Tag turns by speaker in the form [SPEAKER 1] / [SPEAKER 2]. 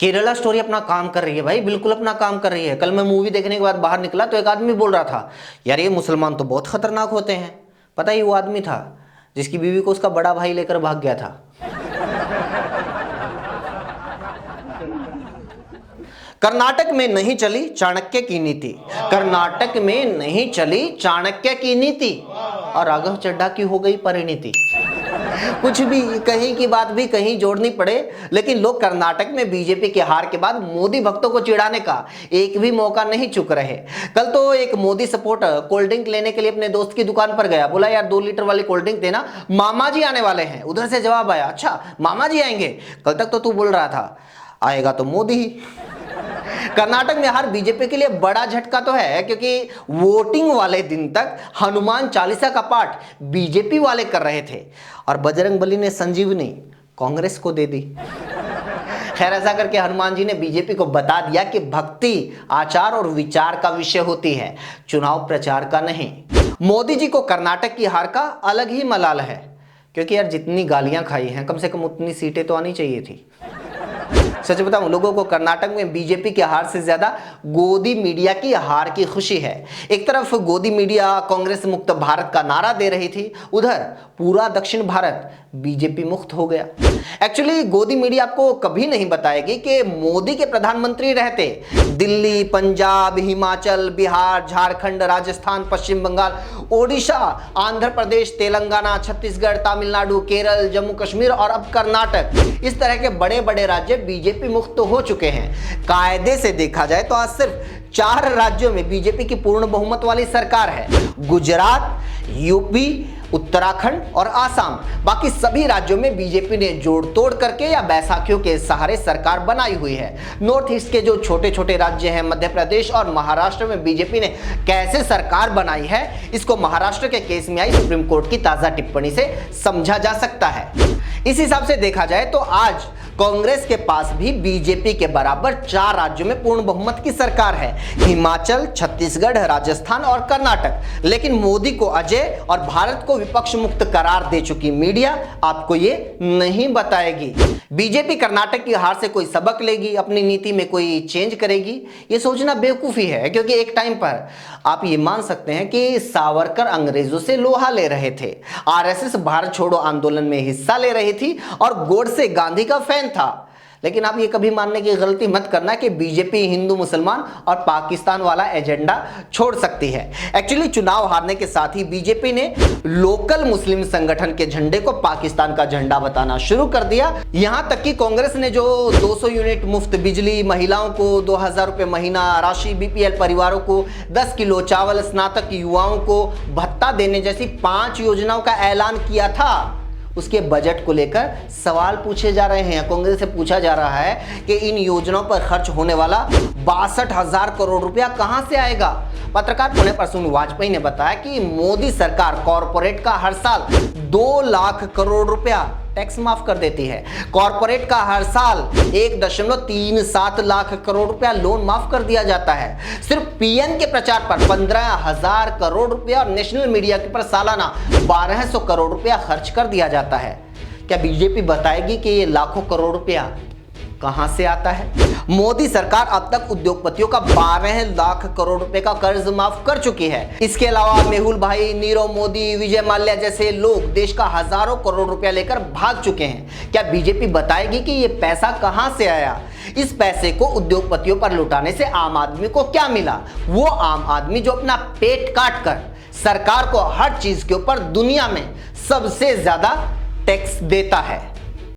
[SPEAKER 1] Kerala story अपना काम कर रही है भाई, बिल्कुल अपना काम कर रही है। कल मैं मूवी देखने के बाद बाहर निकला तो एक आदमी बोल रहा था, यार ये मुसलमान तो बहुत खतरनाक होते हैं। पता ही वो आदमी था जिसकी बीवी को उसका बड़ा भाई लेकर भाग गया था। कर्नाटक में नहीं चली चाणक्य की नीति, कर्नाटक में नहीं चली चाणक्य की नीति और राघव चड्ढा की हो गई परिणति। कुछ भी कहीं की बात भी कहीं जोड़नी पड़े, लेकिन लोग कर्नाटक में बीजेपी की हार के बाद मोदी भक्तों को चिढ़ाने का एक भी मौका नहीं चूक रहे। कल तो एक मोदी सपोर्टर कोल्ड ड्रिंक लेने के लिए अपने दोस्त की दुकान पर गया, बोला यार 2 लीटर वाली कोल्ड ड्रिंक देना, मामा जी आने वाले हैं। उधर से जवाब आया, अच्छा मामा जी आएंगे, कल तक तो तू बोल रहा था आएगा तो मोदी ही। कर्नाटक में हार बीजेपी के लिए बड़ा झटका तो है, क्योंकि वोटिंग वाले दिन तक हनुमान चालीसा का पाठ बीजेपी वाले कर रहे थे और बजरंगबली ने संजीवनी कांग्रेस को दे दी। खैर ऐसा करके हनुमान जी ने बीजेपी को बता दिया कि भक्ति आचार और विचार का विषय होती है, चुनाव प्रचार का नहीं। मोदी जी को कर्नाटक की हार का अलग ही मलाल है, क्योंकि यार जितनी गालियां खाई हैं कम से कम उतनी सीटें तो आनी चाहिए थी। सच बताऊं, लोगों को कर्नाटक में बीजेपी की हार से ज्यादा गोदी मीडिया की हार की खुशी है। एक तरफ गोदी मीडिया कांग्रेस मुक्त भारत का नारा दे रही थी, उधर पूरा दक्षिण भारत बीजेपी मुक्त हो गया। एक्चुअली गोदी मीडिया आपको कभी नहीं बताएगी कि मोदी के प्रधानमंत्री रहते दिल्ली, पंजाब, हिमाचल, बिहार, झारखंड, राजस्थान, पश्चिम बंगाल, ओडिशा, आंध्र प्रदेश, तेलंगाना, छत्तीसगढ़, तमिलनाडु, केरल, जम्मू कश्मीर और अब कर्नाटक, इस तरह के बड़े बड़े राज्य बीजेपी मुक्त हो चुके हैं। कायदे से देखा जाए तो आज सिर्फ 4 राज्यों में बीजेपी की पूर्ण बहुमत वाली सरकार है, गुजरात, यूपी, उत्तराखंड और आसाम। बाकी सभी राज्यों में बीजेपी ने जोड़ तोड़ करके या बैसाखियों के सहारे सरकार बनाई हुई है। नॉर्थ ईस्ट के जो छोटे छोटे राज्य हैं, मध्य प्रदेश और महाराष्ट्र में बीजेपी ने कैसे सरकार बनाई है, इसको महाराष्ट्र के केस में आई सुप्रीम कोर्ट की ताजा टिप्पणी से समझा जा सकता है। इस हिसाब से देखा जाए तो आज कांग्रेस के पास भी बीजेपी के बराबर 4 राज्यों में पूर्ण बहुमत की सरकार है, हिमाचल, छत्तीसगढ़, राजस्थान और कर्नाटक। लेकिन मोदी को अजय और भारत को विपक्ष मुक्त करार दे चुकी मीडिया आपको ये नहीं बताएगी। बीजेपी कर्नाटक की हार से कोई सबक लेगी, अपनी नीति में कोई चेंज करेगी, ये सोचना बेवकूफी है। क्योंकि एक टाइम पर आप ये मान सकते हैं कि सावरकर अंग्रेजों से लोहा ले रहे थे, आरएसएस भारत छोड़ो आंदोलन में हिस्सा ले रही थी और गोडसे गांधी का फैन था। लेकिन आप ये कभी मानने की गलती मत करना कि बीजेपी हिंदू मुसलमान और पाकिस्तान वाला एजेंडा छोड़ सकती है। एक्चुअली चुनाव हारने के साथ ही बीजेपी ने लोकल मुस्लिम संगठन के झंडे को पाकिस्तान का झंडा बताना शुरू कर दिया। यहां तक कि कांग्रेस ने जो 200 यूनिट मुफ्त बिजली, महिलाओं को 2000 रुपए महीना राशि, बीपीएल परिवारों को 10 किलो चावल, स्नातक युवाओं को भत्ता देने जैसी 5 योजनाओं का ऐलान किया था, उसके बजट को लेकर सवाल पूछे जा रहे हैं। कांग्रेस से पूछा जा रहा है कि इन योजनाओं पर खर्च होने वाला 62,000 करोड़ रुपया कहां से आएगा। पत्रकार पुण्य प्रसून वाजपेयी ने बताया कि मोदी सरकार कॉरपोरेट का हर साल 2 लाख करोड़ रुपया टैक्स माफ कर देती है। कॉरपोरेट का हर साल 1.37 लाख करोड़ रुपया लोन माफ कर दिया जाता है। सिर्फ पीएम के प्रचार पर 15,000 करोड़ रुपया और नेशनल मीडिया के पर सालाना 1200 करोड़ रुपया खर्च कर दिया जाता है। क्या बीजेपी बताएगी कि ये लाखों करोड़ रुपया कहां से आता है? मोदी सरकार अब तक उद्योगपतियों का 12 लाख करोड़ रुपए का कर्ज माफ कर चुकी है। इसके अलावा मेहुल भाई, नीरव मोदी, विजय माल्या जैसे लोग देश का हजारों करोड़ रुपया लेकर भाग चुके हैं। क्या बीजेपी बताएगी कि ये पैसा कहां से आया? इस पैसे को उद्योगपतियों पर लुटाने से आम आदमी को क्या मिला? वो आम आदमी जो अपना पेट काट कर सरकार को हर चीज के ऊपर दुनिया में सबसे ज्यादा टैक्स देता है।